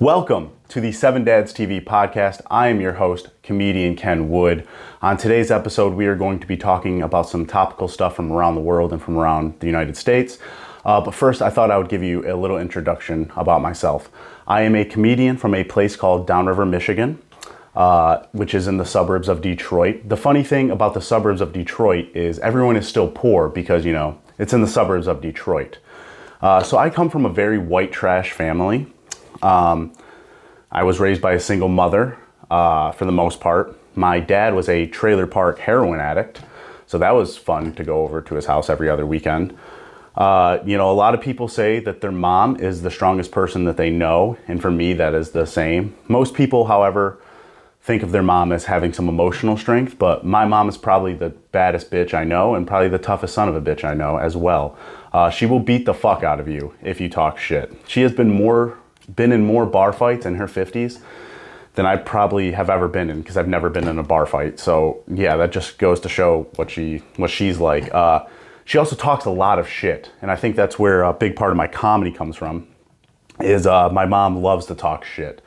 Welcome to the Seven Dads TV podcast. I am your host, comedian Ken Wood. On today's episode, we are going to be talking about some topical stuff from around the world and from around the United States. But first, I thought I would give you a little introduction about myself. I am a comedian from a place called Downriver, Michigan, which is in the suburbs of Detroit. The funny thing about the suburbs of Detroit is everyone is still poor because, it's in the suburbs of Detroit. So I come from a very white trash family. I was raised by a single mother, for the most part. My dad was a trailer park heroin addict, so that was fun to go over to his house every other weekend. A lot of people say that their mom is the strongest person that they know, and for me, that is the same. Most people, however, think of their mom as having some emotional strength, but my mom is probably the baddest bitch I know, and probably the toughest son of a bitch I know as well. She will beat the fuck out of you if you talk shit. She has been in more bar fights in her 50s than I probably have ever been in, because I've never been in a bar fight. So yeah, that just goes to show what she's like. She also talks a lot of shit, and I think that's where a big part of my comedy comes from, is my mom loves to talk shit.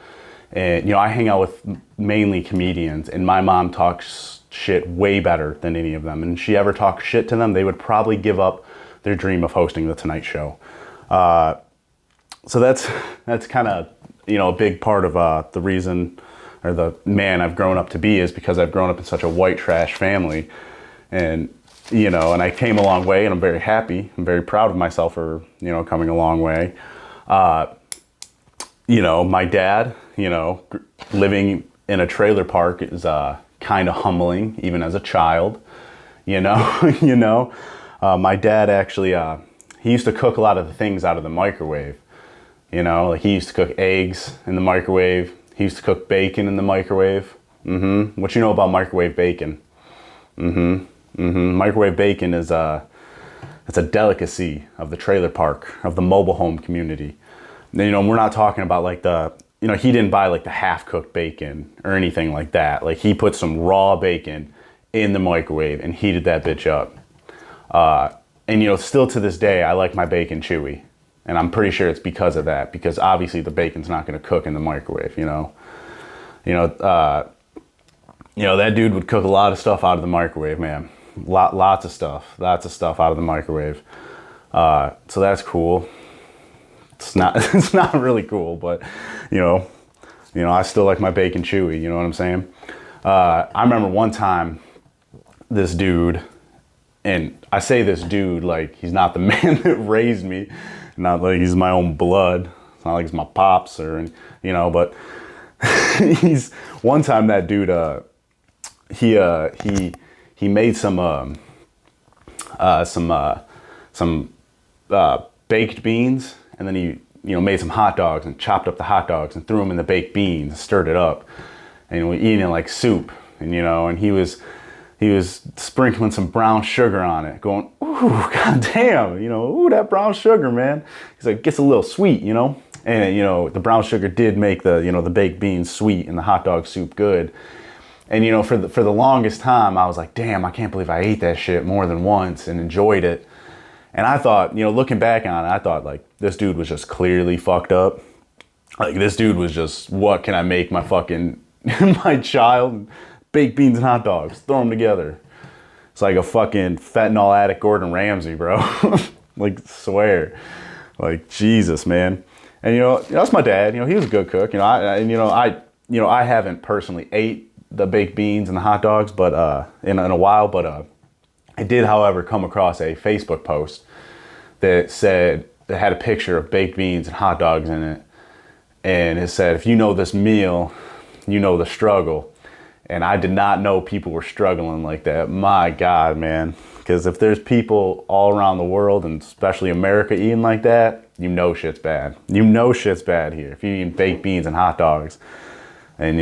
And I hang out with mainly comedians, and my mom talks shit way better than any of them. And if she ever talked shit to them, they would probably give up their dream of hosting The Tonight Show. So that's kind of, a big part of the reason, or the man I've grown up to be, is because I've grown up in such a white trash family. And, and I came a long way, and I'm very happy. I'm very proud of myself for, coming a long way. My dad, living in a trailer park is kind of humbling, even as a child, my dad actually, he used to cook a lot of the things out of the microwave. Like he used to cook eggs in the microwave. He used to cook bacon in the microwave. What you know about microwave bacon? Microwave bacon is it's a delicacy of the trailer park, of the mobile home community. And, we're not talking about like he didn't buy like the half-cooked bacon or anything like that. Like he put some raw bacon in the microwave and heated that bitch up. And, still to this day, I like my bacon chewy. And I'm pretty sure it's because of that, because obviously the bacon's not going to cook in the microwave, that dude would cook a lot of stuff out of the microwave, man. Lots of stuff out of the microwave. So that's cool. It's not really cool, but I still like my bacon chewy. You know what I'm saying? I remember one time, this dude, and I say this dude like he's not the man that raised me. Not like he's my own blood. It's not like he's my pops or, but he's, one time that dude, he made some baked beans, and then he, made some hot dogs and chopped up the hot dogs and threw them in the baked beans and stirred it up, and we eating it like soup, and, and he was sprinkling some brown sugar on it, going, ooh, goddamn, ooh, that brown sugar, man. He's like, gets a little sweet, and, the brown sugar did make the, the baked beans sweet and the hot dog soup good. And, for the longest time, I was like, damn, I can't believe I ate that shit more than once and enjoyed it. And I thought, looking back on it, I thought, like, this dude was just clearly fucked up. Like, this dude was just, what can I make my fucking, my child, baked beans and hot dogs, throw them together. It's like a fucking fentanyl addict Gordon Ramsay, bro. Like, swear. Like, Jesus, man. And, that's my dad. He was a good cook. I haven't personally ate the baked beans and the hot dogs, but in a while. But I did, however, come across a Facebook post that had a picture of baked beans and hot dogs in it, and it said, "If you know this meal, you know the struggle." And I did not know people were struggling like that. My God, man. Because if there's people all around the world, and especially America, eating like that, shit's bad. Shit's bad here. If you're eating baked beans and hot dogs and,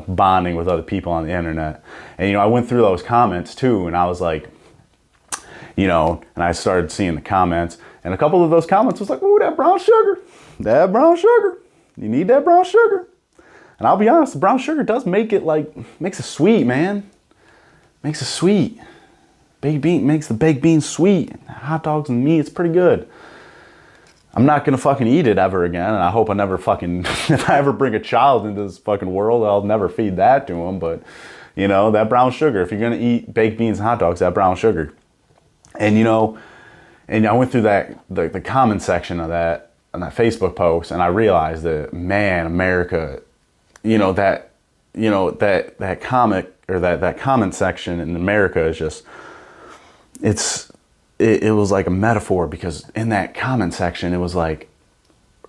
bonding with other people on the internet. And, I went through those comments too, and I was like, and I started seeing the comments, and a couple of those comments was like, ooh, that brown sugar. You need that brown sugar. And I'll be honest, the brown sugar does makes it sweet, man. Makes it sweet. Baked bean makes the baked beans sweet. Hot dogs and meat, it's pretty good. I'm not gonna fucking eat it ever again, and I hope I never fucking, if I ever bring a child into this fucking world, I'll never feed that to them. But, you know, that brown sugar, if you're gonna eat baked beans and hot dogs, that brown sugar. And, you know, and I went through the comment section of that, on that Facebook post, and I realized that, man, America, that comic, or that comment section in America is just, it was like a metaphor, because in that comment section, it was like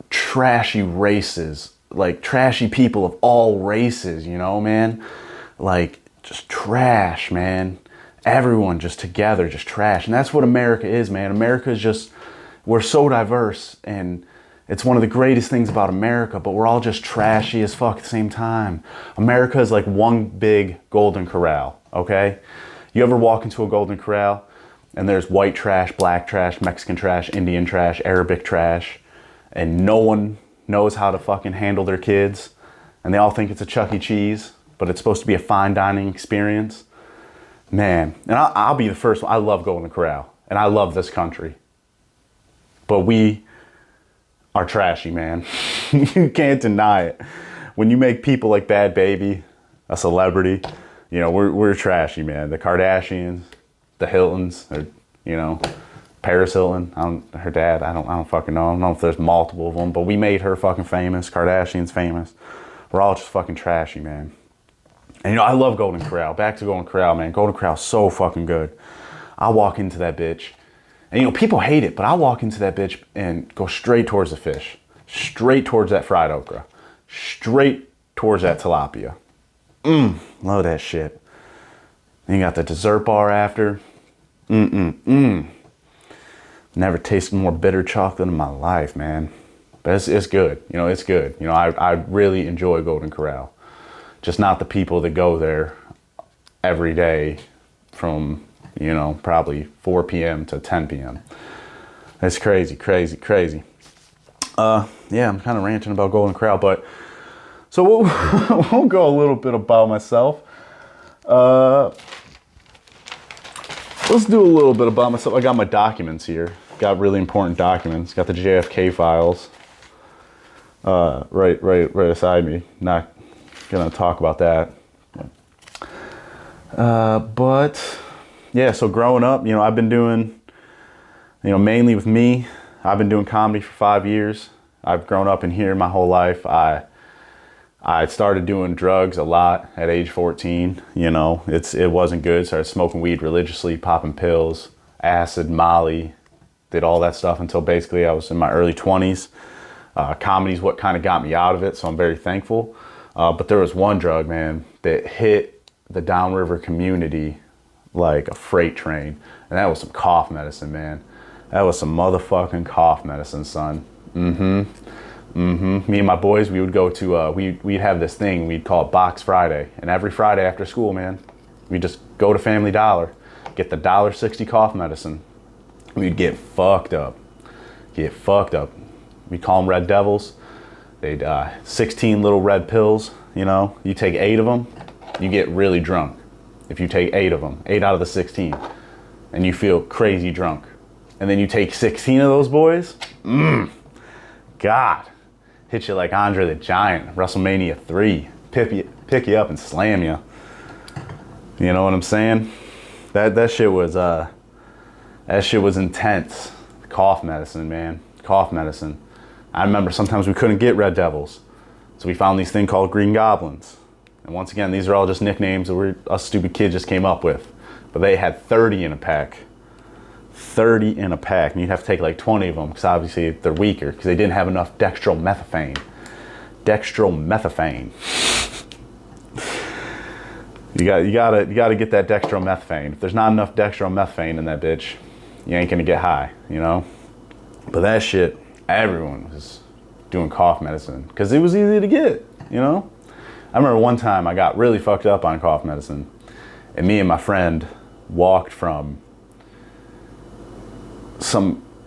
trashy races, like trashy people of all races, man, like just trash, man. Everyone just together, just trash. And that's what America is, man. America is just, we're so diverse, and it's one of the greatest things about America, but we're all just trashy as fuck at the same time. America is like one big golden corral, okay? You ever walk into a golden corral and there's white trash, black trash, Mexican trash, Indian trash, Arabic trash, and no one knows how to fucking handle their kids, and they all think it's a Chuck E. Cheese, but it's supposed to be a fine dining experience? Man, and I'll be the first one. I love Golden Corral, and I love this country. But we are trashy, man. You can't deny it. When you make people like Bad Baby a celebrity, we're trashy, man. The Kardashians, the Hiltons, or, Paris Hilton, her dad, I don't fucking know. I don't know if there's multiple of them, but we made her fucking famous. Kardashians famous. We're all just fucking trashy, man. And I love Golden Corral. Back to Golden Corral, man. Golden Corral's so fucking good. I walk into that bitch, and people hate it, but I walk into that bitch and go straight towards the fish, straight towards that fried okra, straight towards that tilapia. Love that shit. Then you got the dessert bar after. Never tasted more bitter chocolate in my life, man. But it's good. It's good. I really enjoy Golden Corral. Just not the people that go there every day from, probably 4 p.m. to 10 p.m. That's crazy, crazy, crazy. Yeah, I'm kind of ranting about Golden Corral, but so we'll go a little bit about myself. Let's do a little bit about myself. I got my documents here. Got really important documents. Got the JFK files right beside me. Not gonna talk about that. But yeah, so growing up, I've been doing, mainly with me, I've been doing comedy for 5 years. I've grown up in here my whole life. I started doing drugs a lot at age 14. It wasn't good. Started smoking weed religiously, popping pills, acid, Molly, did all that stuff until basically I was in my early 20s. Comedy's what kind of got me out of it, so I'm very thankful. But there was one drug, man, that hit the downriver community like a freight train. And that was some cough medicine, man. That was some motherfucking cough medicine, son. Me and my boys, we would go to, we'd have this thing, we'd call it Box Friday. And every Friday after school, man, we'd just go to Family Dollar, get the $1.60 cough medicine. We'd get fucked up. We'd call them Red Devils. They'd 16 little red pills, you take 8 of them, you get really drunk. If you take 8 of them, 8 out of the 16, and you feel crazy drunk. And then you take 16 of those boys, God, hit you like Andre the Giant, WrestleMania 3, pick you up and slam you. You know what I'm saying? That shit was intense. Cough medicine, man, cough medicine. I remember sometimes we couldn't get Red Devils, so we found these thing called Green Goblins. And once again, these are all just nicknames that us stupid kids just came up with. But they had 30 in a pack. 30 in a pack. And you'd have to take like 20 of them, because obviously they're weaker, because they didn't have enough dextromethorphan. You gotta get that dextromethorphan. If there's not enough dextromethorphan in that bitch, you ain't gonna get high, But that shit, everyone was doing cough medicine because it was easy to get, I remember one time I got really fucked up on cough medicine, and me and my friend walked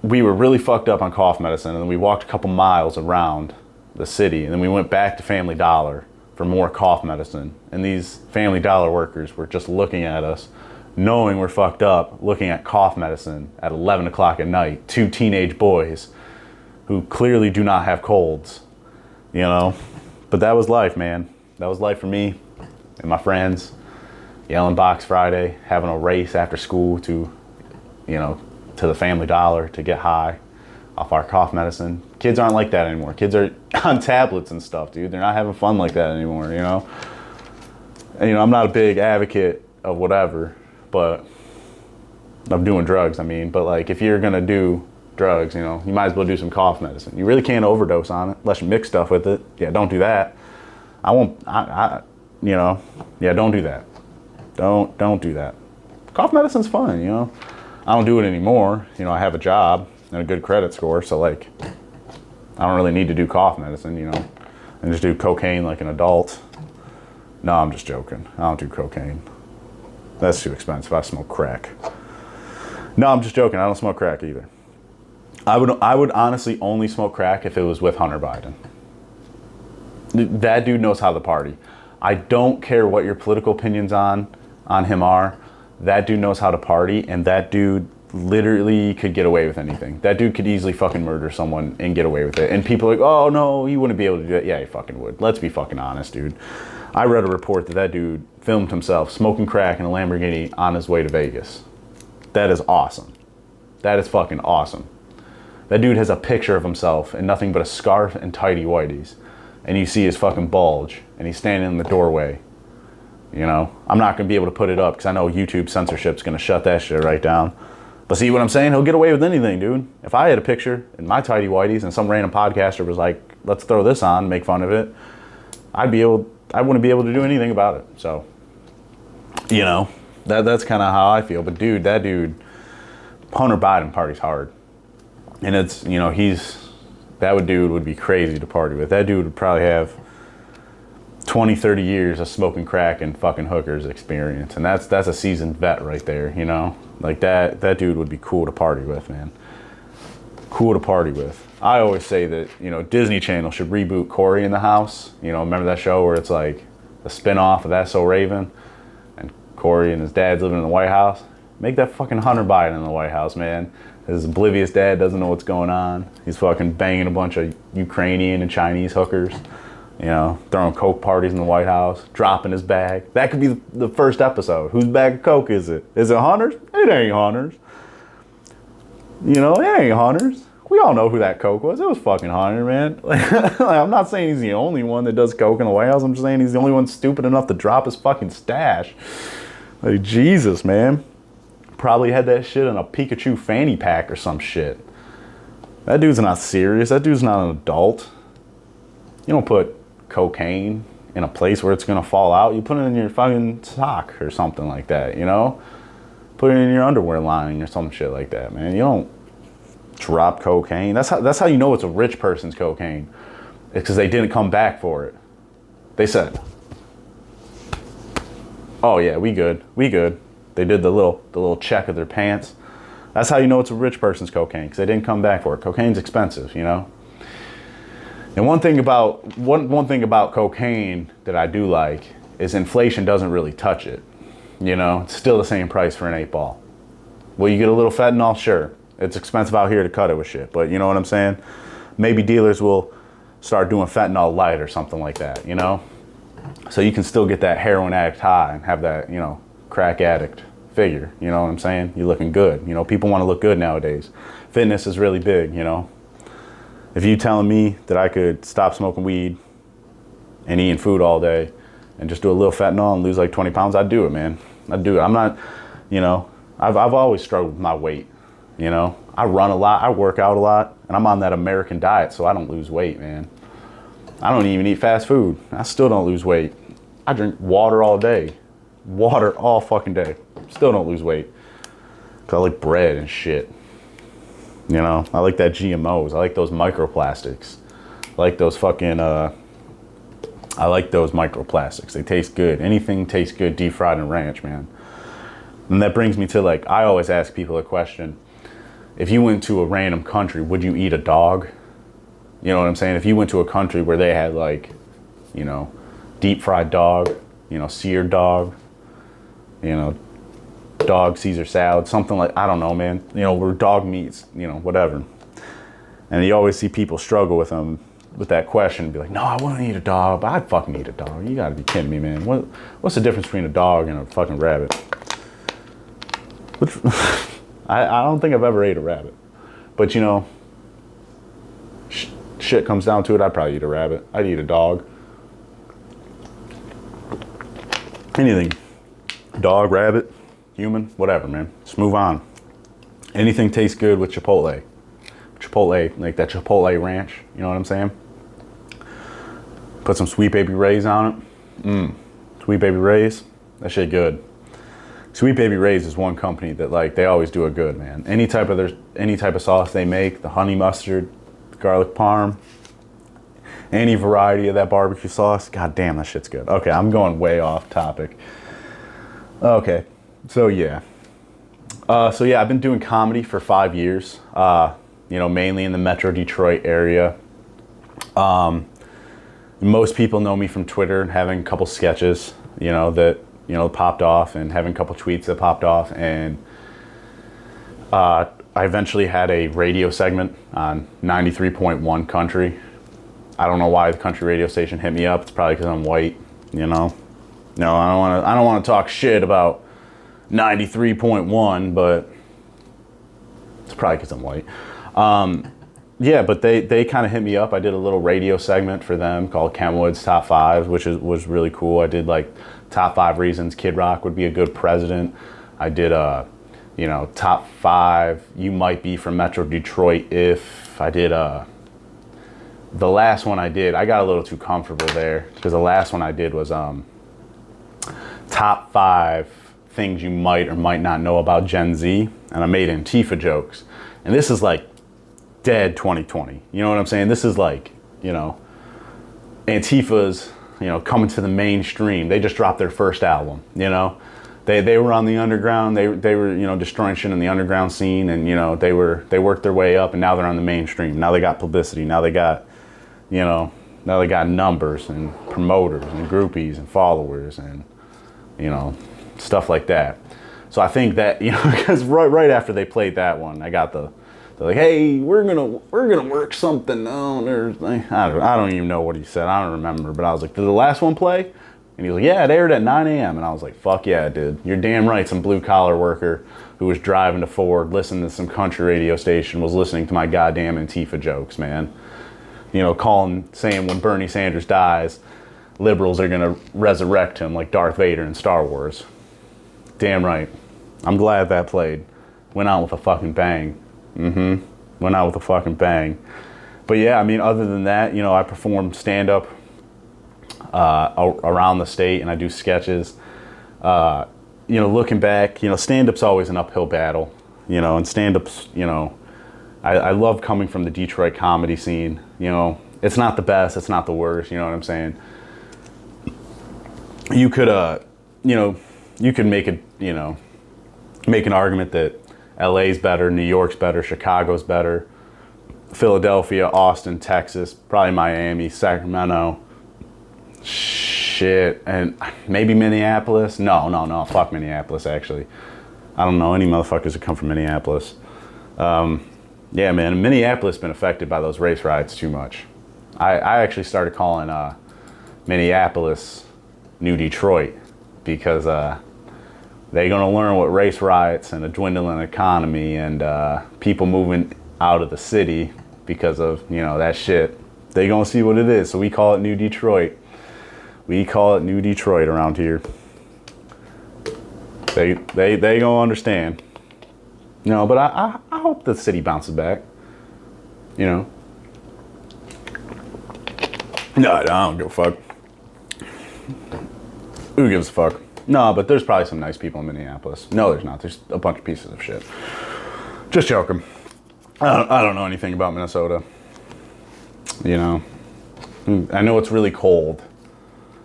we were really fucked up on cough medicine, and then we walked a couple miles around the city, and then we went back to Family Dollar for more cough medicine. And these Family Dollar workers were just looking at us, knowing we're fucked up, looking at cough medicine at 11 o'clock at night, 2 teenage boys who clearly do not have colds, you know. But that was life, man. That was life for me and my friends. Yelling Box Friday, having a race after school to, you know, to the Family Dollar to get high off our cough medicine. Kids aren't like that anymore. Kids are on tablets and stuff, dude. They're not having fun like that anymore, you know. And, you know, I'm not a big advocate of whatever, but of doing drugs, I mean. But, like, if you're going to do drugs, you know, you might as well do some cough medicine. You really can't overdose on it unless you mix stuff with it. Yeah, don't do that. You know, yeah, don't do that. Don't do that. Cough medicine's fun, you know. I don't do it anymore. You know, I have a job and a good credit score, so, like, I don't really need to do cough medicine, you know. I just do cocaine like an adult. No, I'm just joking. I don't do cocaine. That's too expensive. I smoke crack. No, I'm just joking. I don't smoke crack either. I would honestly only smoke crack if it was with Hunter Biden. That dude knows how to party. I don't care what your political opinions on him are. That dude knows how to party, and that dude literally could get away with anything. That dude could easily fucking murder someone and get away with it. And people are like, oh no, he wouldn't be able to do that. Yeah, he fucking would. Let's be fucking honest, dude. I read a report that dude filmed himself smoking crack in a Lamborghini on his way to Vegas. That is awesome. That is fucking awesome. That dude has a picture of himself in nothing but a scarf and tighty whities. And you see his fucking bulge, and he's standing in the doorway. You know, I'm not going to be able to put it up because I know YouTube censorship's going to shut that shit right down. But see what I'm saying? He'll get away with anything, dude. If I had a picture in my tidy whities and some random podcaster was like, let's throw this on, make fun of it, I wouldn't be able to do anything about it. So, you know, that's kind of how I feel. But dude, that dude, Hunter Biden parties hard. And it's, you know, dude would be crazy to party with. That dude would probably have 20, 30 years of smoking crack and fucking hookers experience. And that's a seasoned vet right there, you know? Like that dude would be cool to party with, man. Cool to party with. I always say that, you know, Disney Channel should reboot Cory in the House. You know, remember that show where it's like a spin-off of That's So Raven? And Cory and his dad's living in the White House? Make that fucking Hunter Biden in the White House, man. His oblivious dad doesn't know what's going on. He's fucking banging a bunch of Ukrainian and Chinese hookers. You know, throwing coke parties in the White House, dropping his bag. That could be the first episode. Whose bag of coke is it? Is it Hunter's? It ain't Hunter's. You know, it ain't Hunter's. We all know who that coke was. It was fucking Hunter, man. Like, I'm not saying he's the only one that does coke in the White House. I'm just saying he's the only one stupid enough to drop his fucking stash. Like, Jesus, man. Probably had that shit in a Pikachu fanny pack or some shit. That dude's not serious. That dude's not an adult. You don't put cocaine in a place where it's gonna fall out. You put it in your fucking sock or something like that, you know? Put it in your underwear lining or some shit like that, man. You don't drop cocaine. That's how you know it's a rich person's cocaine. It's because they didn't come back for it. They said, oh yeah, we good. They did the little check of their pants. That's how you know it's a rich person's cocaine, because they didn't come back for it. Cocaine's expensive, you know? And one thing about cocaine that I do like is inflation doesn't really touch it. You know, it's still the same price for an 8-ball. Will you get a little fentanyl? Sure. It's expensive out here to cut it with shit, but you know what I'm saying? Maybe dealers will start doing fentanyl light or something like that, you know? So you can still get that heroin addict high and have that, you know, crack addict figure, you know what I'm saying? You're looking good. You know, people want to look good nowadays. Fitness is really big, you know? If you telling me that I could stop smoking weed and eating food all day and just do a little fentanyl and lose like 20 pounds, I'd do it, man. I'd do it. I'm not, you know, I've always struggled with my weight, you know. I run a lot, I work out a lot, and I'm on that American diet, so I don't lose weight, man. I don't even eat fast food. I still don't lose weight. I drink water all day. Water all fucking day. Still don't lose weight. 'Cause I like bread and shit. You know, I like that GMOs. I like those microplastics. I like those fucking, I like those microplastics. They taste good. Anything tastes good deep fried in ranch, man. And that brings me to, like, I always ask people a question. If you went to a random country, would you eat a dog? You know what I'm saying? If you went to a country where they had, like, you know, deep fried dog, you know, seared dog, you know, dog Caesar salad, something like, I don't know, man, you know, where dog meats, you know, whatever. And you always see people struggle with them, with that question, be like, no, I wouldn't eat a dog, but I'd fucking eat a dog. You gotta be kidding me, man. What's the difference between a dog and a fucking rabbit? I don't think I've ever ate a rabbit. But you know, shit comes down to it, I'd probably eat a rabbit. I'd eat a dog. Anything. Dog, rabbit, human, whatever, man. Just move on. Anything tastes good with Chipotle. Chipotle, like that Chipotle ranch, you know what I'm saying? Put some Sweet Baby Ray's on it. Sweet Baby Ray's, that shit good. Sweet Baby Ray's is one company that, like, they always do it good, man. Any type of sauce they make, the honey mustard, the garlic parm, any variety of that barbecue sauce, god damn, that shit's good. Okay, I'm going way off topic. Okay, so yeah. I've been doing comedy for 5 years. You know, mainly in the Metro Detroit area. Most people know me from Twitter and having a couple sketches, you know, that, you know, popped off, and having a couple tweets that popped off. And I eventually had a radio segment on 93.1 Country. I don't know why the country radio station hit me up. It's probably because I'm white, you know. No, I don't want to talk shit about 93.1, but it's probably because I'm white. Yeah, but they kind of hit me up. I did a little radio segment for them called Kenwood's Top 5, which was really cool. I did like top 5 reasons Kid Rock would be a good president. I did you know, top 5 you might be from Metro Detroit if. I did the last one I did, I got a little too comfortable there, because the last one I did was top 5 things you might or might not know about Gen Z, and I made Antifa jokes. And this is like dead 2020. You know what I'm saying? This is like, you know, Antifa's, you know, coming to the mainstream. They just dropped their first album, you know. They were on the underground. They were, you know, destroying shit in the underground scene, and, you know, they worked their way up, and now they're on the mainstream. Now they got publicity. Now they got, you know, now they got numbers and promoters and groupies and followers and, you know, stuff like that. So I think that, you know, because right after they played that one, I got they're like, hey, we're gonna work something on. I don't even know what he said. I don't remember. But I was like, did the last one play? And he was like, yeah, it aired at 9 a.m. And I was like, fuck yeah, it did. You're damn right. Some blue collar worker who was driving to Ford, listening to some country radio station, was listening to my goddamn Antifa jokes, man. You know, saying when Bernie Sanders dies, liberals are gonna resurrect him like Darth Vader in Star Wars. Damn right. I'm glad that played. Went out with a fucking bang. Went out with a fucking bang. But yeah, I mean, other than that, you know, I perform stand-up around the state, and I do sketches. You know, looking back, you know, stand-up's always an uphill battle. You know, and stand-up's, you know, I love coming from the Detroit comedy scene. You know, it's not the best, it's not the worst, you know what I'm saying? You could, you know, you could make an argument that LA's better, New York's better, Chicago's better, Philadelphia, Austin, Texas, probably Miami, Sacramento, shit, and maybe Minneapolis. No, fuck Minneapolis, actually. I don't know any motherfuckers that come from Minneapolis. Yeah, man, Minneapolis been affected by those race riots too much. I actually started calling Minneapolis New Detroit, because they're gonna learn what race riots and a dwindling economy and people moving out of the city because of, you know, that shit. They gonna see what it is. So we call it New Detroit. We call it New Detroit around here. They gonna understand. No, but I hope the city bounces back. You know. No, I don't give a fuck. Who gives a fuck? No, but there's probably some nice people in Minneapolis. No, there's not. There's a bunch of pieces of shit. Just joking. I don't know anything about Minnesota. You know. I know it's really cold.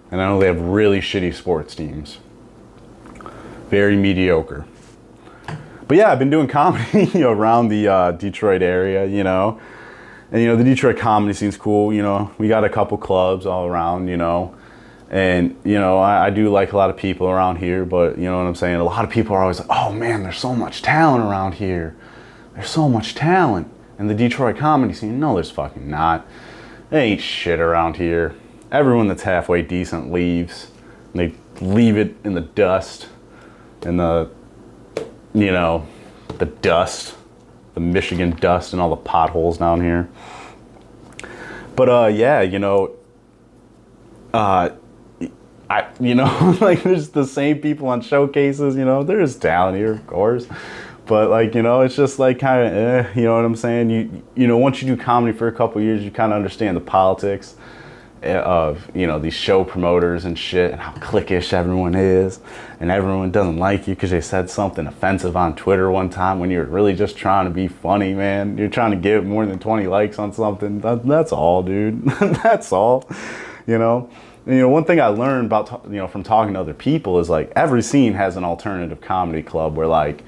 And I know they have really shitty sports teams. Very mediocre. But yeah, I've been doing comedy, you know, around the Detroit area, you know. And, you know, the Detroit comedy scene's cool, you know. We got a couple clubs all around, you know. And, you know, I do like a lot of people around here, but, you know what I'm saying? A lot of people are always like, oh, man, there's so much talent around here. There's so much talent. in the Detroit comedy scene. No, there's fucking not. There ain't shit around here. Everyone that's halfway decent leaves. They leave it in the dust, in the, you know, the dust, the Michigan dust and all the potholes down here. But yeah, you know, like there's the same people on showcases, you know, there's talent here, of course. But like, you know, it's just like kind of, you know what I'm saying? You know, once you do comedy for a couple years, you kind of understand the politics of, you know, these show promoters and shit, and how cliquish everyone is, and everyone doesn't like you because they said something offensive on Twitter one time when you're really just trying to be funny, man. You're trying to get more than 20 likes on something. That's all, dude. That's all, you know. And, you know, one thing I learned about, you know, from talking to other people is like every scene has an alternative comedy club where like,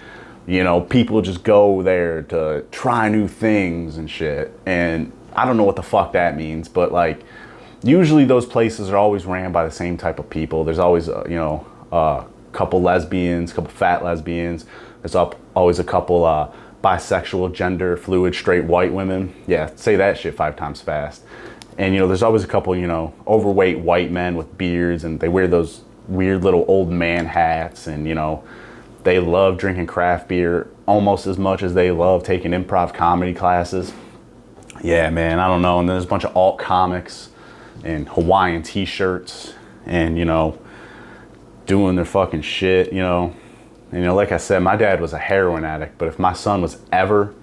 you know, people just go there to try new things and shit. And I don't know what the fuck that means, but like, usually those places are always ran by the same type of people. There's always, you know, a couple lesbians, a couple fat lesbians. There's always a couple bisexual, gender fluid, straight white women. Yeah, say that shit 5 times fast. And, you know, there's always a couple, you know, overweight white men with beards, and they wear those weird little old man hats, and, you know, they love drinking craft beer almost as much as they love taking improv comedy classes. Yeah, man, I don't know. And then there's a bunch of alt comics and Hawaiian t-shirts and, you know, doing their fucking shit, you know. And, you know, like I said, my dad was a heroin addict, but if my son was ever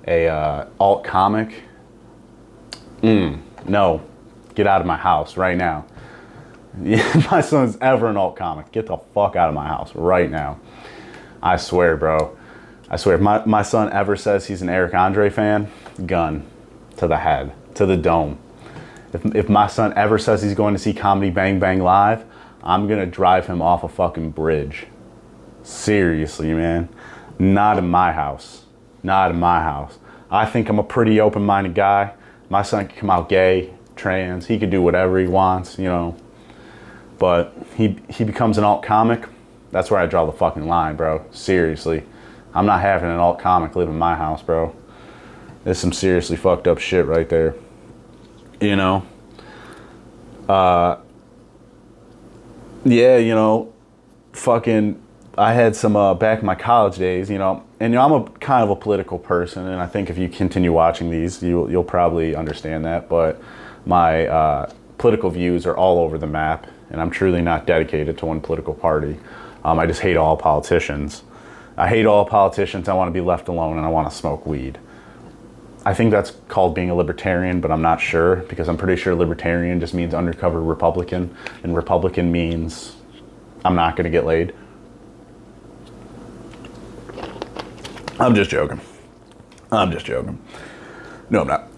a alt comic, no, get out of my house right now. If my son's ever an alt comic, get the fuck out of my house right now. I swear, bro. I swear, if my son ever says he's an Eric Andre fan, gun to the head, to the dome. If my son ever says he's going to see Comedy Bang Bang live, I'm going to drive him off a fucking bridge. Seriously, man. Not in my house. Not in my house. I think I'm a pretty open-minded guy. My son can come out gay, trans. He can do whatever he wants, you know. But he becomes an alt comic. That's where I draw the fucking line, bro. Seriously. I'm not having an alt comic live in my house, bro. There's some seriously fucked up shit right there. You know? Yeah, you know, fucking, I had some, back in my college days, you know, and, you know, I'm a kind of a political person, and I think if you continue watching these, you'll probably understand that, but my political views are all over the map, and I'm truly not dedicated to one political party. I just hate all politicians. I hate all politicians. I want to be left alone, and I want to smoke weed. I think that's called being a libertarian, but I'm not sure, because I'm pretty sure libertarian just means undercover Republican, and Republican means I'm not going to get laid. I'm just joking. I'm just joking. No, I'm not.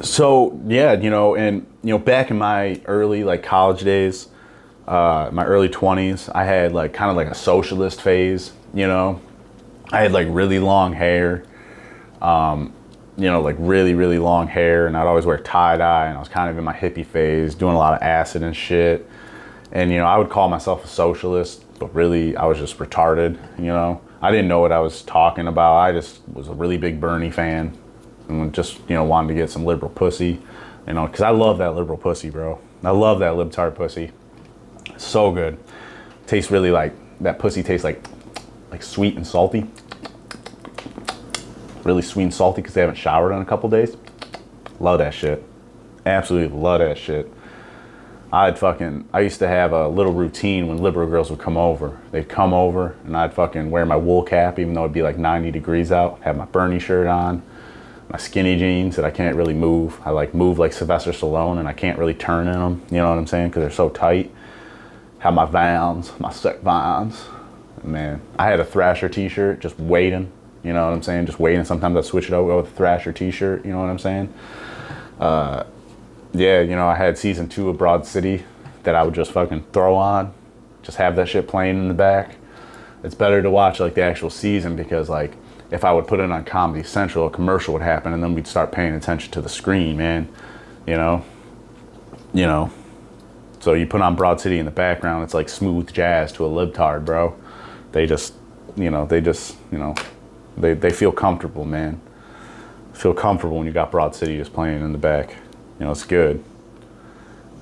So yeah, you know, and, you know, back in my early, like, college days, my early 20s, I had, like, kind of like a socialist phase, you know. I had, like, really long hair, you know, like, really, really long hair, and I'd always wear tie-dye, and I was kind of in my hippie phase, doing a lot of acid and shit. And, you know, I would call myself a socialist, but really I was just retarded, you know. I didn't know what I was talking about. I just was a really big Bernie fan and just, you know, wanted to get some liberal pussy, you know, because I love that liberal pussy, bro. I love that libtard pussy. So good. Tastes really like, that pussy tastes like sweet and salty. Really sweet and salty because they haven't showered in a couple days. Love that shit. Absolutely love that shit. I used to have a little routine when liberal girls would come over. They'd come over and I'd fucking wear my wool cap even though it'd be like 90 degrees out. Have my Bernie shirt on, my skinny jeans that I can't really move. I like move like Sylvester Stallone and I can't really turn in them. You know what I'm saying? Because they're so tight. Have my Vans, my sick Vans. Man, I had a Thrasher t-shirt just waiting. You know what I'm saying? Just waiting. Sometimes I'd switch it over with a Thrasher t-shirt. You know what I'm saying? Yeah, you know, I had season 2 of Broad City that I would just fucking throw on. Just have that shit playing in the back. It's better to watch like the actual season because like if I would put it on Comedy Central, a commercial would happen and then we'd start paying attention to the screen, man. You know? So you put on Broad City in the background, it's like smooth jazz to a libtard, bro. They just They feel comfortable, man. Feel comfortable when you got Broad City just playing in the back. You know, it's good.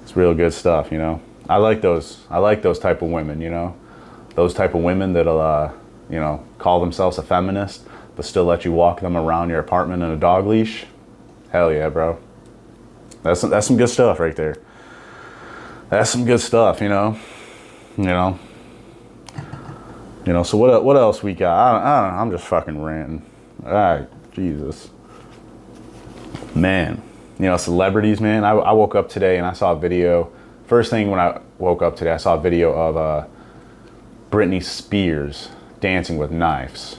It's real good stuff, you know. I like those type of women, you know. Those type of women that'll, you know, call themselves a feminist, but still let you walk them around your apartment in a dog leash. Hell yeah, bro. That's some good stuff right there. That's some good stuff, you know. You know. So what else we got? I don't know. I'm just fucking ranting. All right, Jesus. Man, you know, celebrities, man. I woke up today and I saw a video. First thing when I woke up today, I saw a video of Britney Spears dancing with knives.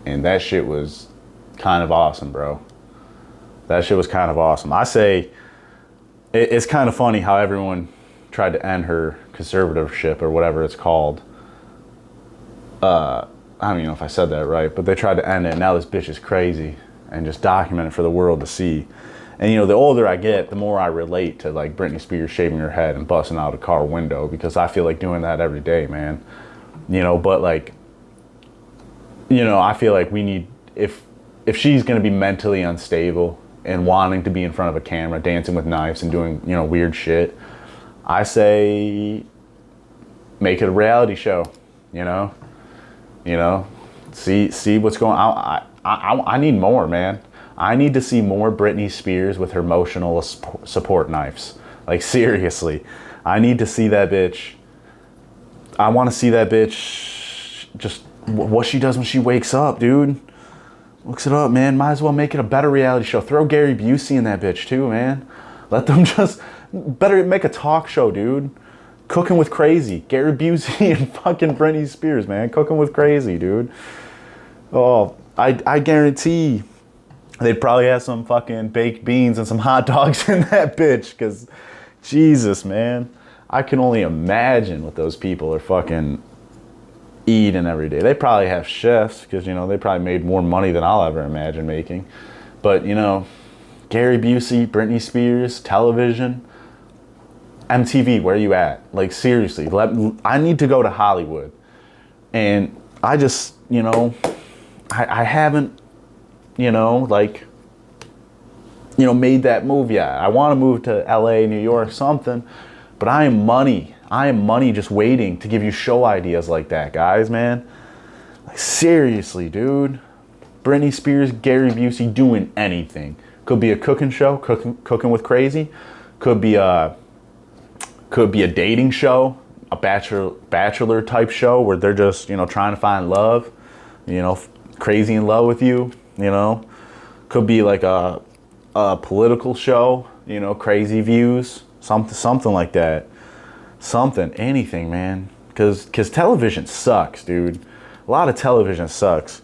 And that shit was kind of awesome, bro. That shit was kind of awesome. I say, it's kind of funny how everyone tried to end her conservatorship or whatever it's called. I don't even know if I said that right, but they tried to end it, and now this bitch is crazy and just document it for the world to see. And you know, the older I get, the more I relate to like Britney Spears shaving her head and busting out a car window, because I feel like doing that every day, man. You know, but like, you know, I feel like we need, if she's gonna be mentally unstable and wanting to be in front of a camera, dancing with knives and doing, you know, weird shit, I say make it a reality show, you know, see what's going on. I need more, man. I need to see more Britney Spears with her emotional support knives. Like, seriously, I need to see that bitch. I want to see that bitch, just what she does when she wakes up, dude. Looks it up, man. Might as well make it a better reality show. Throw Gary Busey in that bitch too, man. Let them just, better make a talk show, dude. Cooking with Crazy. Gary Busey and fucking Britney Spears, man. Cooking with Crazy, dude. Oh, I guarantee they'd probably have some fucking baked beans and some hot dogs in that bitch, because Jesus, man. I can only imagine what those people are fucking eating every day. They probably have chefs, because, you know, they probably made more money than I'll ever imagine making. But, you know, Gary Busey, Britney Spears, television, MTV, where you at? Like, seriously, I need to go to Hollywood. And I just, you know, I haven't, you know, like, you know, made that move yet. I want to move to LA, New York, something, but I am money just waiting to give you show ideas like that, guys, man. Like, seriously, dude. Britney Spears, Gary Busey doing anything. Could be a cooking show, cooking with Crazy. Could be a dating show, a bachelor type show where they're just, you know, trying to find love, you know, crazy in love with you, you know. Could be like a political show, you know, crazy views, something like that. Anything, man. Because television sucks, dude. A lot of television sucks.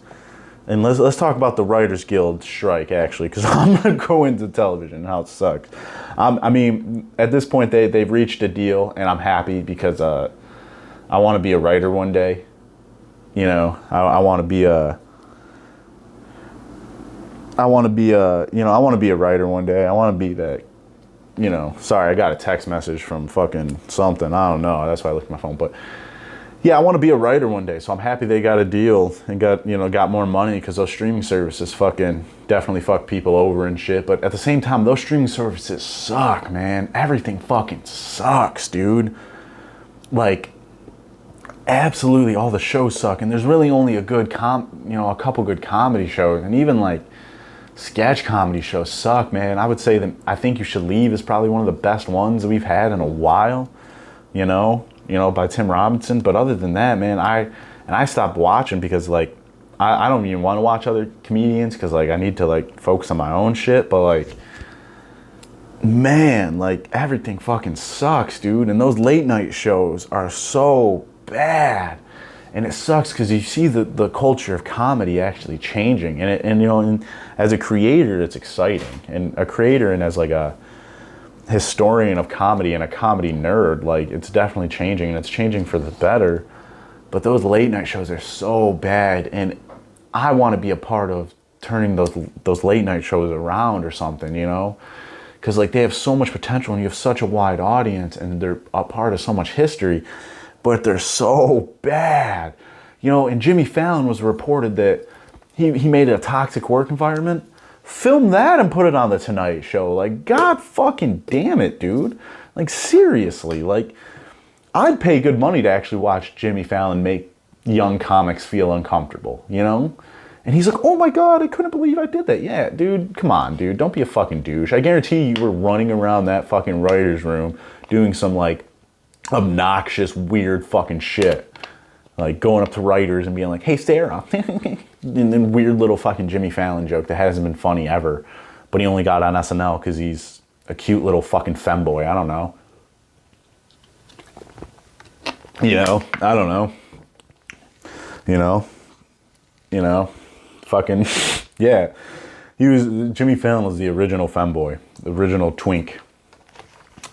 And let's talk about the Writers Guild strike, actually, because I'm going to go into television and how it sucks. I mean, at this point, they've reached a deal, and I'm happy because I want to be a writer one day. You know, I want to be a writer one day. I want to be that, you know, sorry, I got a text message from fucking something. I don't know. That's why I looked at my phone. But yeah, I want to be a writer one day. So I'm happy they got a deal and got more money, because those streaming services fucking definitely fuck people over and shit. But at the same time, those streaming services suck, man. Everything fucking sucks, dude. Like, absolutely all the shows suck. And there's really only a couple good comedy shows. And even like sketch comedy shows suck, man. I would say that I Think You Should Leave is probably one of the best ones that we've had in a while, you know, by Tim Robinson. But other than that, man, I stopped watching because, like, I don't even want to watch other comedians, because, like, I need to, like, focus on my own shit. But, like, man, like, everything fucking sucks, dude. And those late night shows are so bad. And it sucks because you see the culture of comedy actually changing. And you know, and as a creator, it's exciting. And a creator, and as like a historian of comedy and a comedy nerd, like, it's definitely changing, and it's changing for the better. But those late night shows are so bad, and I want to be a part of turning those late night shows around or something, you know? Because, like, they have so much potential, and you have such a wide audience, and they're a part of so much history, but they're so bad. You know, and Jimmy Fallon was reported that he made it a toxic work environment. Film that and put it on the Tonight Show. Like, God fucking damn it, dude. Like, seriously. Like, I'd pay good money to actually watch Jimmy Fallon make young comics feel uncomfortable, you know? And he's like, oh my God, I couldn't believe I did that. Yeah, dude, come on, dude. Don't be a fucking douche. I guarantee you were running around that fucking writer's room doing some, like, obnoxious, weird fucking shit. Like, going up to writers and being like, hey, Sarah. And then weird little fucking Jimmy Fallon joke that hasn't been funny ever. But he only got on SNL because he's a cute little fucking femboy. I don't know. You know, I don't know. You know, fucking, yeah. Jimmy Fallon was the original femboy, the original twink.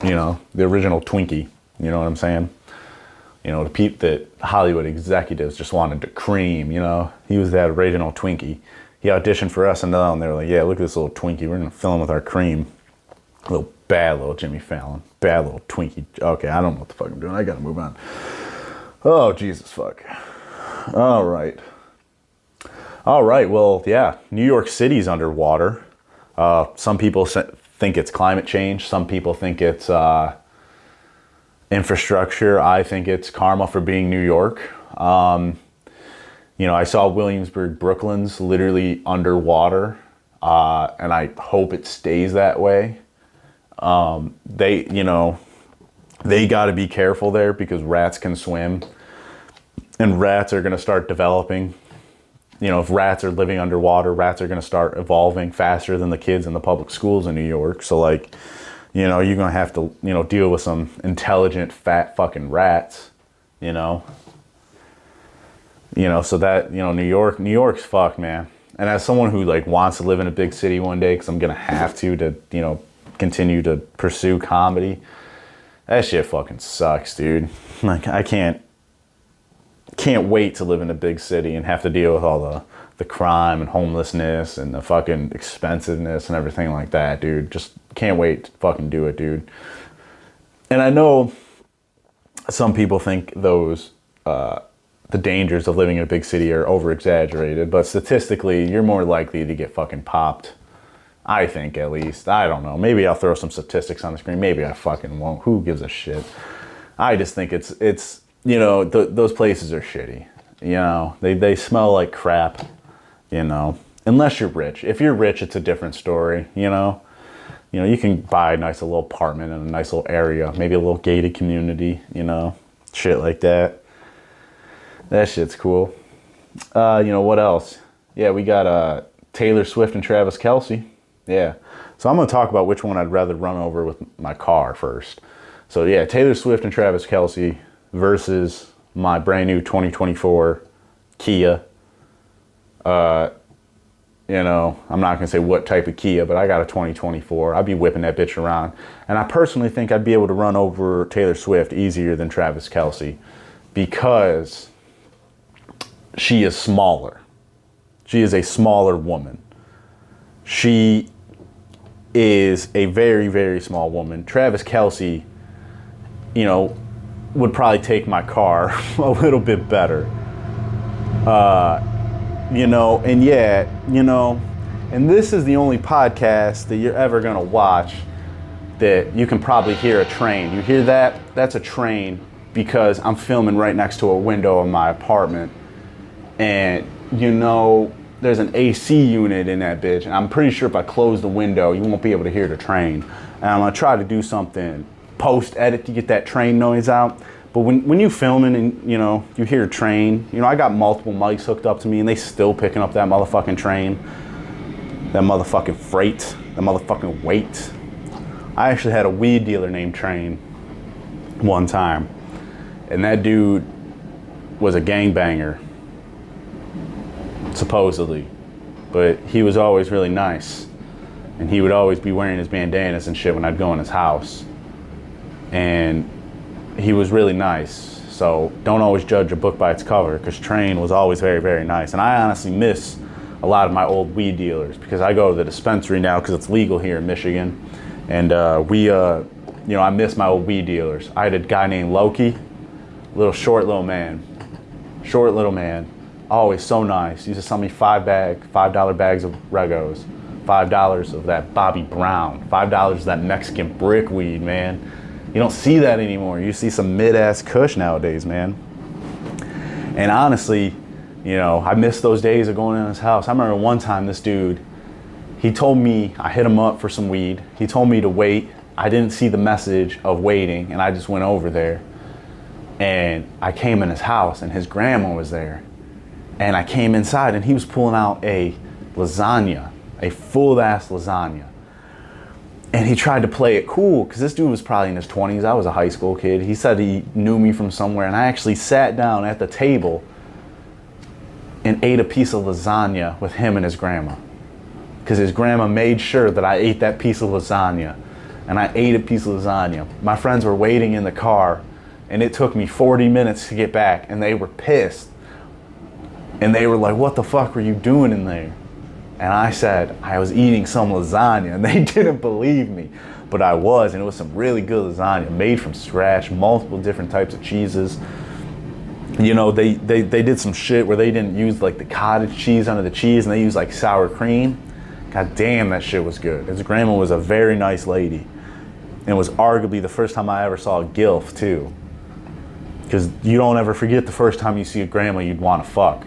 You know, the original Twinkie. You know what I'm saying? You know, the peep that Hollywood executives just wanted to cream, you know. He was that original Twinkie. He auditioned for SNL and they were like, yeah, look at this little Twinkie. We're going to fill him with our cream. Little bad little Jimmy Fallon. Bad little Twinkie. Okay, I don't know what the fuck I'm doing. I got to move on. Oh, Jesus fuck. All right. Well, yeah. New York City's underwater. Some people think it's climate change. Some people think it's infrastructure. I think it's karma for being New York. You know, I saw Williamsburg, Brooklyn's literally underwater, and I hope it stays that way. They got to be careful there because rats can swim, and rats are going to start developing. You know, if rats are living underwater, rats are going to start evolving faster than the kids in the public schools in New York. So, like, you know, you're going to have to, you know, deal with some intelligent, fat fucking rats, you know. You know, so that, you know, New York's fucked, man. And as someone who, like, wants to live in a big city one day, because I'm going to have to, you know, continue to pursue comedy, that shit fucking sucks, dude. Like, I can't wait to live in a big city and have to deal with all the crime and homelessness and the fucking expensiveness and everything like that, dude. Just can't wait to fucking do it, dude. And I know some people think those, the dangers of living in a big city are over-exaggerated, but statistically, you're more likely to get fucking popped. I think, at least. I don't know. Maybe I'll throw some statistics on the screen. Maybe I fucking won't. Who gives a shit? I just think it's you know, those places are shitty. You know, they smell like crap, you know, unless you're rich. If you're rich, it's a different story, you know. You know, you can buy a nice little apartment in a nice little area, maybe a little gated community, you know, shit like that. That shit's cool. You know, what else? Yeah, we got Taylor Swift and Travis Kelce. Yeah. So I'm going to talk about which one I'd rather run over with my car first. So yeah, Taylor Swift and Travis Kelce versus my brand new 2024 Kia. You know, I'm not going to say what type of Kia, but I got a 2024. I'd be whipping that bitch around. And I personally think I'd be able to run over Taylor Swift easier than Travis Kelce because she is smaller. She is a smaller woman. She is a very, very small woman. Travis Kelce, you know, would probably take my car a little bit better. You know, and yeah, you know, and this is the only podcast that you're ever going to watch that you can probably hear a train. You hear that? That's a train because I'm filming right next to a window in my apartment. And, you know, there's an AC unit in that bitch. And I'm pretty sure if I close the window, you won't be able to hear the train. And I'm going to try to do something post-edit to get that train noise out. But when you filming and, you know, you hear a train, you know, I got multiple mics hooked up to me and they still picking up that motherfucking train, that motherfucking freight, that motherfucking weight. I actually had a weed dealer named Train one time, and that dude was a gangbanger, supposedly, but he was always really nice, and he would always be wearing his bandanas and shit when I'd go in his house, and he was really nice. So don't always judge a book by its cover, because Train was always very, very nice. And I honestly miss a lot of my old weed dealers because I go to the dispensary now because it's legal here in Michigan. And you know, I miss my old weed dealers. I had a guy named Loki, short little man, Always so nice. Used to sell me $5 bags of Regos. $5 of that Bobby Brown. $5 of that Mexican brick weed, man. You don't see that anymore. You see some mid-ass kush nowadays, man. And honestly, you know, I miss those days of going in his house. I remember one time this dude, he told me, I hit him up for some weed. He told me to wait. I didn't see the message of waiting, and I just went over there. And I came in his house, and his grandma was there. And I came inside, and he was pulling out a lasagna, a full-ass lasagna. And he tried to play it cool, because this dude was probably in his 20s. I was a high school kid. He said he knew me from somewhere, and I actually sat down at the table and ate a piece of lasagna with him and his grandma. Because his grandma made sure that I ate that piece of lasagna. And I ate a piece of lasagna. My friends were waiting in the car, and it took me 40 minutes to get back, and they were pissed. And they were like, what the fuck were you doing in there? And I said, I was eating some lasagna, and they didn't believe me. But I was, and it was some really good lasagna, made from scratch, multiple different types of cheeses. You know, they did some shit where they didn't use like the cottage cheese under the cheese, and they used like sour cream. God damn, that shit was good. His grandma was a very nice lady. And it was arguably the first time I ever saw a gilf, too. Because you don't ever forget the first time you see a grandma you'd want to fuck.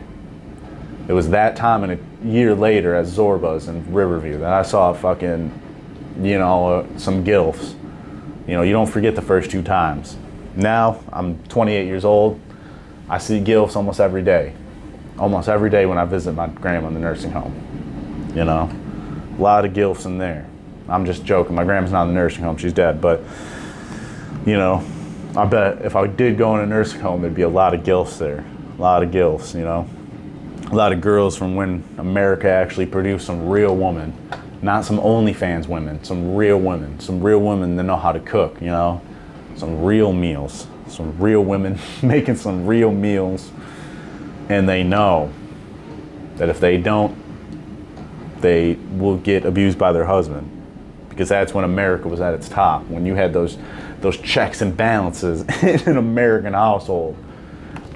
It was that time and a year later at Zorba's in Riverview that I saw fucking, you know, some gilfs. You know, you don't forget the first 2 times. Now, I'm 28 years old. I see gilfs almost every day. Almost every day when I visit my grandma in the nursing home. You know, a lot of gilfs in there. I'm just joking. My grandma's not in the nursing home. She's dead. But, you know, I bet if I did go in a nursing home, there'd be a lot of gilfs there. A lot of gilfs, you know. A lot of girls from when America actually produced some real women. Not some OnlyFans women. Some real women. Some real women that know how to cook, you know. Some real meals. Some real women making some real meals. And they know that if they don't, they will get abused by their husband. Because that's when America was at its top. When you had those checks and balances in an American household.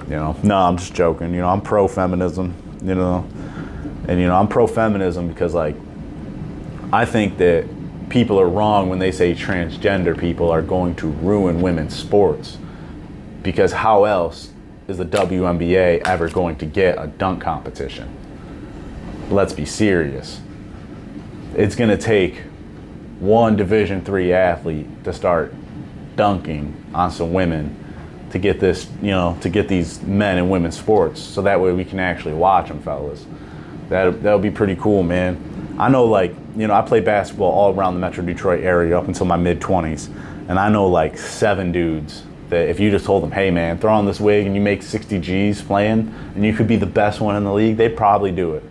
You know, no, I'm just joking. You know, I'm pro-feminism, you know. And, you know, I'm pro-feminism because, like, I think that people are wrong when they say transgender people are going to ruin women's sports. Because how else is the WNBA ever going to get a dunk competition? Let's be serious. It's going to take one Division III athlete to start dunking on some women to get this, you know, to get these men and women's sports, so that way we can actually watch them, fellas. That'll be pretty cool, man. I know, like, you know, I played basketball all around the Metro Detroit area up until my mid-20s, and I know like 7 dudes that if you just told them, hey man, throw on this wig and you make 60 G's playing, and you could be the best one in the league, they'd probably do it.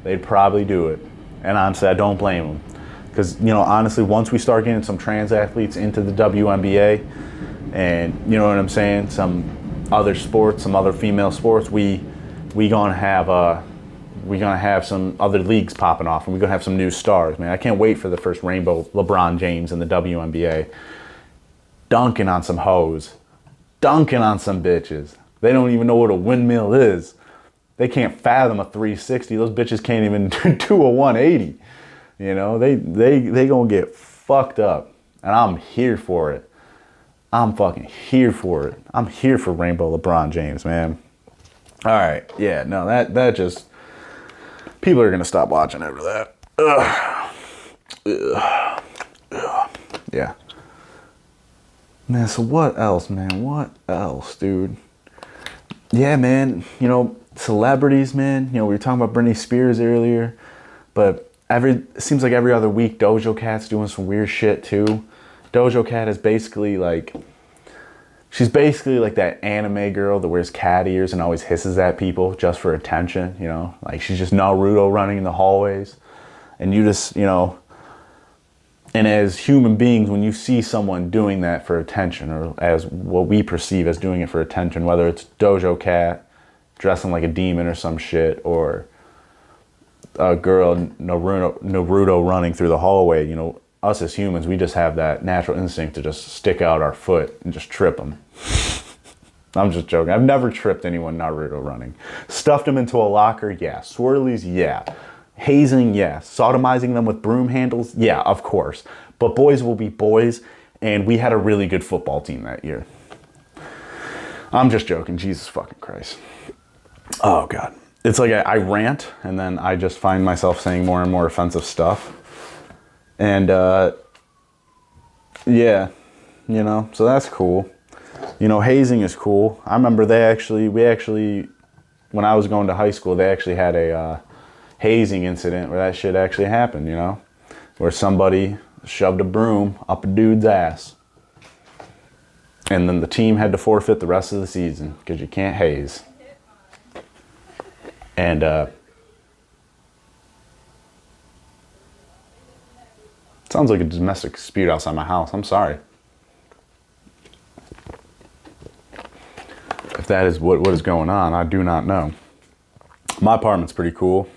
They'd probably do it. And honestly, I don't blame them. Because, you know, honestly, once we start getting some trans athletes into the WNBA, and, you know what I'm saying, some other sports, some other female sports, we gonna have some other leagues popping off, and we're gonna have some new stars, man. I can't wait for the first rainbow LeBron James in the WNBA. Dunking on some hoes. Dunking on some bitches. They don't even know what a windmill is. They can't fathom a 360. Those bitches can't even do a 180. You know, they gonna get fucked up. And I'm here for it. I'm fucking here for it. I'm here for Rainbow LeBron James, man. All right, yeah, no, that just, people are gonna stop watching after that. Ugh. Ugh. Ugh. Yeah. Man, so what else, man? What else, dude? Yeah, man, you know, celebrities, man. You know, we were talking about Britney Spears earlier, but it seems like every other week Doja Cat's doing some weird shit too. Doja Cat is basically like, she's basically like that anime girl that wears cat ears and always hisses at people just for attention, you know? Like, she's just Naruto running in the hallways. And you just, you know, and as human beings, when you see someone doing that for attention, or as what we perceive as doing it for attention, whether it's Doja Cat dressing like a demon or some shit, or a girl Naruto running through the hallway, you know, us as humans, we just have that natural instinct to just stick out our foot and just trip them. I'm just joking. I've never tripped anyone Naruto running. Stuffed them into a locker? Yeah. Swirlies? Yeah. Hazing? Yeah. Sodomizing them with broom handles? Yeah, of course. But boys will be boys, and we had a really good football team that year. I'm just joking. Jesus fucking Christ. Oh, God. It's like I rant, and then I just find myself saying more and more offensive stuff. And, yeah, you know, so that's cool. You know, hazing is cool. I remember when I was going to high school, they actually had a hazing incident where that shit actually happened, you know, where somebody shoved a broom up a dude's ass. And then the team had to forfeit the rest of the season because you can't haze. And sounds like a domestic dispute outside my house. I'm sorry. If that is what is going on, I do not know. My apartment's pretty cool.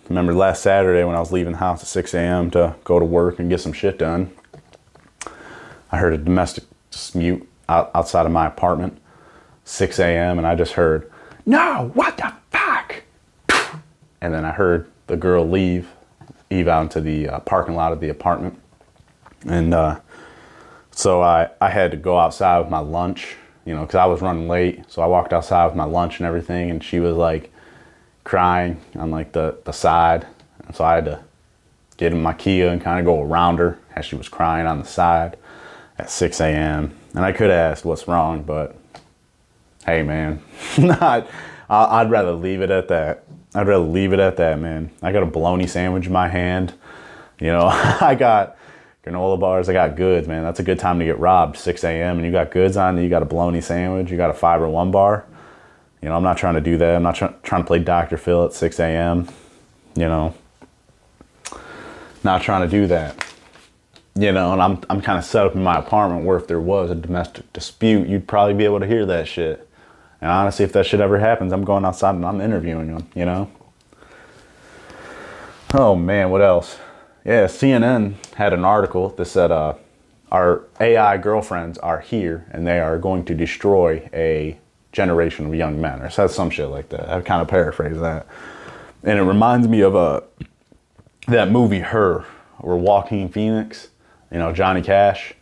Remember last Saturday when I was leaving the house at 6 a.m. to go to work and get some shit done, I heard a domestic dispute outside of my apartment, 6 a.m., and I just heard, "No, what the fuck?" And then I heard the girl leave out into the parking lot of the apartment. And so I had to go outside with my lunch, you know, because I was running late. So I walked outside with my lunch and everything, and she was like crying on like the side. And so I had to get in my Kia and kind of go around her as she was crying on the side at 6 a.m. And I could have asked what's wrong, but hey, man, I'd rather leave it at that. I'd rather leave it at that, man. I got a bologna sandwich in my hand. You know, I got granola bars. I got goods, man. That's a good time to get robbed, 6 a.m. And you got goods on you. You got a bologna sandwich. You got a Fiber One bar. You know, I'm not trying to do that. I'm not trying to play Dr. Phil at 6 a.m. You know, not trying to do that. You know, and I'm kind of set up in my apartment where if there was a domestic dispute, you'd probably be able to hear that shit. And honestly, if that shit ever happens, I'm going outside and I'm interviewing them, you know? Oh, man, what else? Yeah, CNN had an article that said our AI girlfriends are here and they are going to destroy a generation of young men. Or said some shit like that. I've kind of paraphrased that. And it reminds me of that movie, Her, where Joaquin Phoenix, you know, Johnny Cash.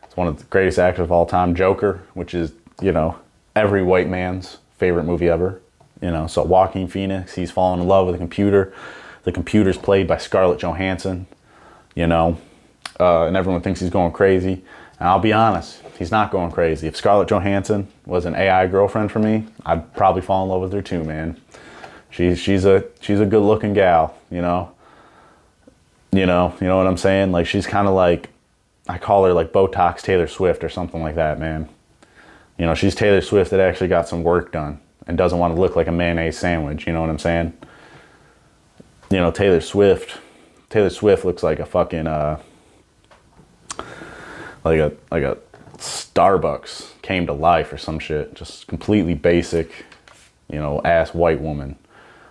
It's one of the greatest actors of all time. Joker, which is, you know, every white man's favorite movie ever. You know, so Joaquin Phoenix, he's fallen in love with a computer. The computer's played by Scarlett Johansson, you know, and everyone thinks he's going crazy. And I'll be honest, he's not going crazy. If Scarlett Johansson was an AI girlfriend for me, I'd probably fall in love with her too, man. She's a good looking gal, you know. You know what I'm saying? Like, she's kind of like, I call her like Botox Taylor Swift or something like that, man. You know, she's Taylor Swift that actually got some work done and doesn't want to look like a mayonnaise sandwich. You know what I'm saying? You know, Taylor Swift looks like a fucking, like a Starbucks came to life or some shit. Just completely basic, you know, ass white woman.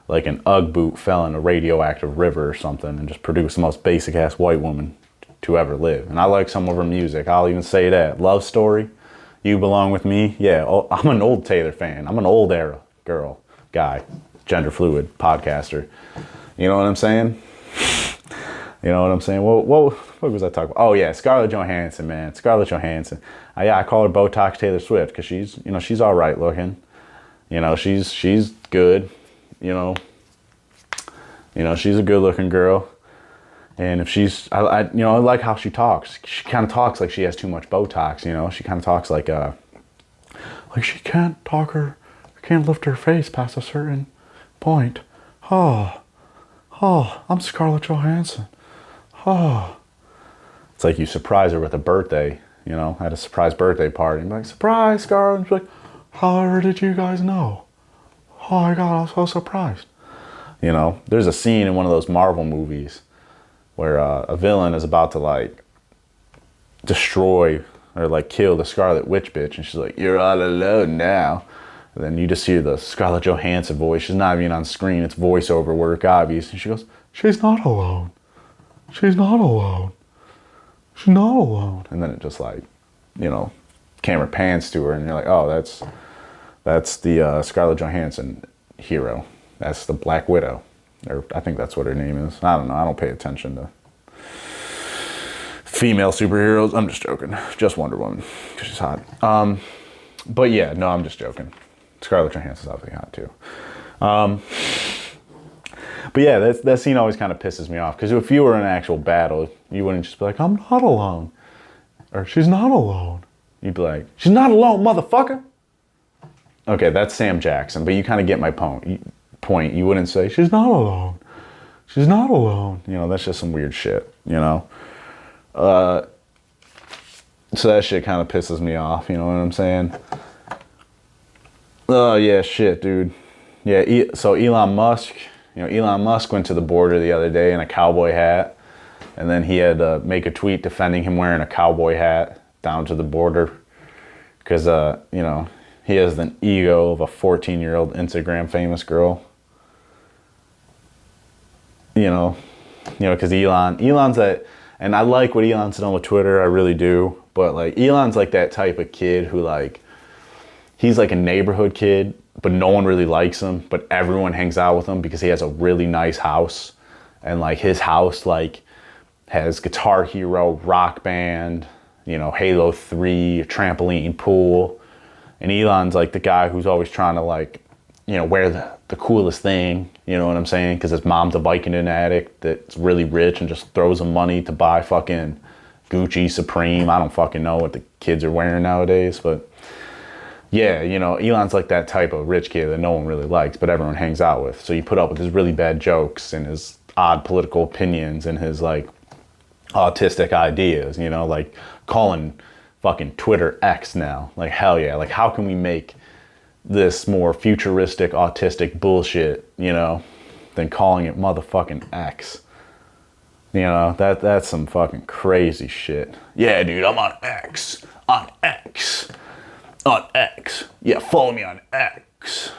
Like an Ugg boot fell in a radioactive river or something and just produced the most basic ass white woman to ever live. And I like some of her music. I'll even say that. Love Story, You Belong With Me. Yeah, I'm an old Taylor fan. I'm an old era girl, guy, gender fluid, podcaster. You know what I'm saying? You know what I'm saying? What was I talking about? Oh yeah, Scarlett Johansson, man. Scarlett Johansson. I call her Botox Taylor Swift because she's all right looking. You know, she's good. You know, she's a good looking girl. And if I like how she talks. She kind of talks like she has too much Botox, you know. She kind of talks like she can't lift her face past a certain point. Oh, I'm Scarlett Johansson. Oh. It's like you surprise her with a birthday, you know, at a surprise birthday party. And be like, surprise, Scarlett. And she's like, however did you guys know? Oh my God, I was so surprised. You know, there's a scene in one of those Marvel movies where a villain is about to like destroy or like kill the Scarlet Witch bitch. And she's like, you're all alone now. And then you just hear the Scarlett Johansson voice. She's not even on screen. It's voiceover work, obvious. And she goes, she's not alone. She's not alone. She's not alone. And then it just like, you know, camera pans to her and you're like, oh, That's the Scarlett Johansson hero. That's the Black Widow. Or I think that's what her name is. I don't know. I don't pay attention to female superheroes. I'm just joking. Just Wonder Woman, because she's hot. But yeah, no, I'm just joking. Scarlett Johansson's obviously hot too. But yeah, that scene always kind of pisses me off, because if you were in an actual battle, you wouldn't just be like, I'm not alone. Or she's not alone. You'd be like, she's not alone, motherfucker. Okay, that's Sam Jackson, but you kind of get my point. You wouldn't say, she's not alone. She's not alone. You know, that's just some weird shit, you know? So that shit kind of pisses me off, you know what I'm saying? Oh, yeah, shit, dude. Yeah, so Elon Musk went to the border the other day in a cowboy hat, and then he had to make a tweet defending him wearing a cowboy hat down to the border, because, you know, he has an ego of a 14-year-old Instagram famous girl. You know, because Elon's that, and I like what Elon's done with Twitter, I really do, but, like, Elon's like that type of kid who, like, he's like a neighborhood kid, but no one really likes him, but everyone hangs out with him because he has a really nice house, and, like, his house, like, has Guitar Hero, Rock Band, you know, Halo 3, trampoline, pool, and Elon's, like, the guy who's always trying to, like, you know, wear the coolest thing, you know what I'm saying? Because his mom's a Vicodin addict that's really rich and just throws him money to buy fucking Gucci, Supreme. I don't fucking know what the kids are wearing nowadays, but yeah, you know, Elon's like that type of rich kid that no one really likes, but everyone hangs out with. So you put up with his really bad jokes and his odd political opinions and his, like, autistic ideas, you know, like calling fucking Twitter X now. Like, hell yeah. Like, how can we make this more futuristic, autistic bullshit, you know, than calling it motherfucking X? You know, that's some fucking crazy shit. Yeah, dude, I'm on X. On X. On X. Yeah, follow me on X.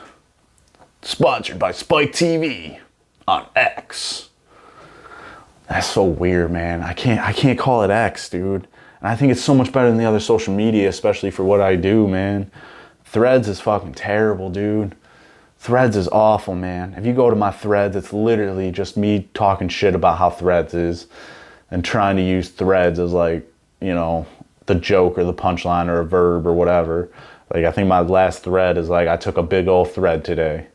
Sponsored by Spike TV. On X. That's so weird, man. I can't call it X, dude. And I think it's so much better than the other social media, especially for what I do, man. Threads is fucking terrible, dude. Threads is awful, man. If you go to my Threads, it's literally just me talking shit about how Threads is and trying to use Threads as, like, you know, the joke or the punchline or a verb or whatever. Like, I think my last thread is like, I took a big old thread today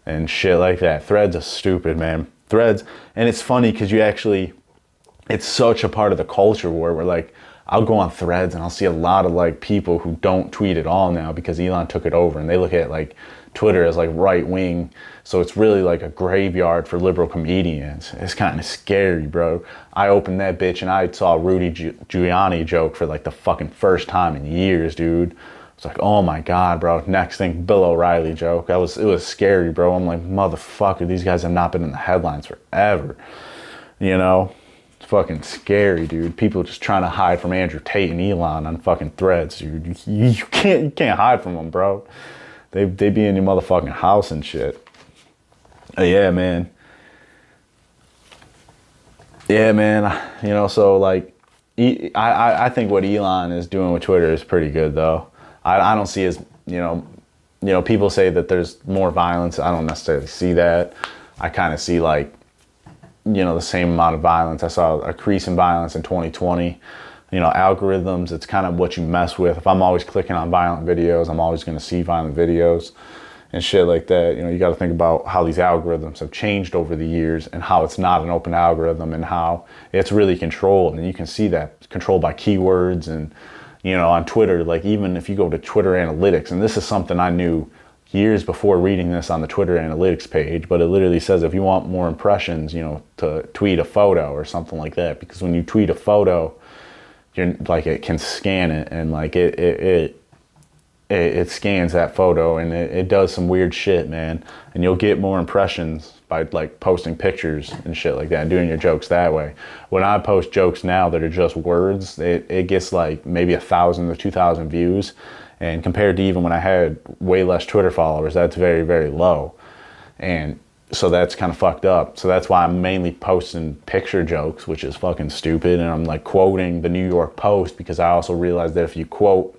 and shit like that. Threads are stupid, man. Threads, and it's funny because it's such a part of the culture war where, like, I'll go on Threads and I'll see a lot of, like, people who don't tweet at all now because Elon took it over, and they look at, like, Twitter as, like, right wing. So it's really like a graveyard for liberal comedians. It's kind of scary, bro. I opened that bitch and I saw a Rudy Giuliani joke for, like, the fucking first time in years, dude. It's like, oh my God, bro. Next thing, Bill O'Reilly joke. It was scary, bro. I'm like, motherfucker, these guys have not been in the headlines forever. You know? Fucking scary, dude. People just trying to hide from Andrew Tate and Elon on fucking Threads, dude. You can't hide from them, bro. They be in your motherfucking house and shit. Yeah, man. Yeah, man. You know, so, like, I think what Elon is doing with Twitter is pretty good, though. I don't see as, you know, people say that there's more violence. I don't necessarily see that. I kind of see, like, you know, the same amount of violence. I saw a increase in violence in 2020. You know, algorithms, it's kind of what you mess with. If I'm always clicking on violent videos, I'm always going to see violent videos and shit like that. You know, you got to think about how these algorithms have changed over the years and how it's not an open algorithm and how it's really controlled. And you can see that controlled by keywords and, you know, on Twitter, like, even if you go to Twitter analytics, and this is something I knew years before reading this on the Twitter analytics page, but it literally says if you want more impressions, you know, to tweet a photo or something like that, because when you tweet a photo, you're like, it can scan it, and, like, it scans that photo, and it does some weird shit, man, and you'll get more impressions by, like, posting pictures and shit like that and doing your jokes that way. When I post jokes now that are just words, it gets, like, maybe 1,000 to 2,000 views. And compared to even when I had way less Twitter followers, that's very, very low. And so that's kind of fucked up. So that's why I'm mainly posting picture jokes, which is fucking stupid. And I'm, like, quoting the New York Post, because I also realized that if you quote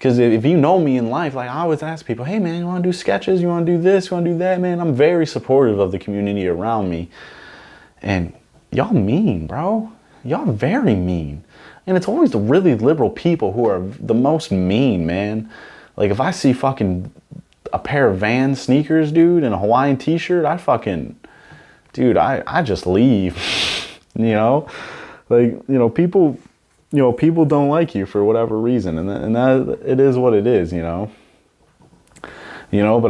Because if you know me in life, like I always ask people, hey man, you want to do sketches? You want to do this? You want to do that? Man, I'm very supportive of the community around me. And y'all mean, bro. Y'all very mean. And it's always the really liberal people who are the most mean, man. Like if I see fucking a pair of Vans sneakers, dude, and a Hawaiian t-shirt, I just leave. You know? Like, people don't like you for whatever reason, and that it is what it is, but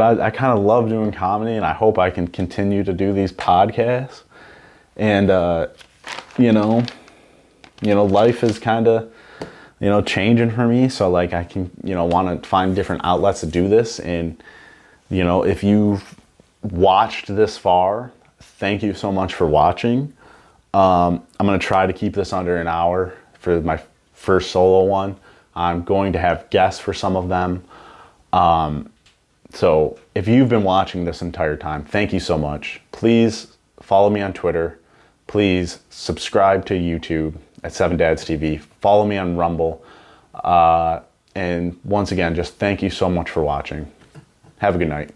I kind of love doing comedy, and I hope I can continue to do these podcasts. And life is kind of changing for me, so like I can want to find different outlets to do this. And if you've watched this far, thank you so much for watching. I'm going to try to keep this under an hour for my first solo one. I'm going to have guests for some of them. So if you've been watching this entire time, thank you so much. Please follow me on Twitter. Please subscribe to YouTube at 7dads TV. Follow me on Rumble. And once again, just thank you so much for watching. Have a good night.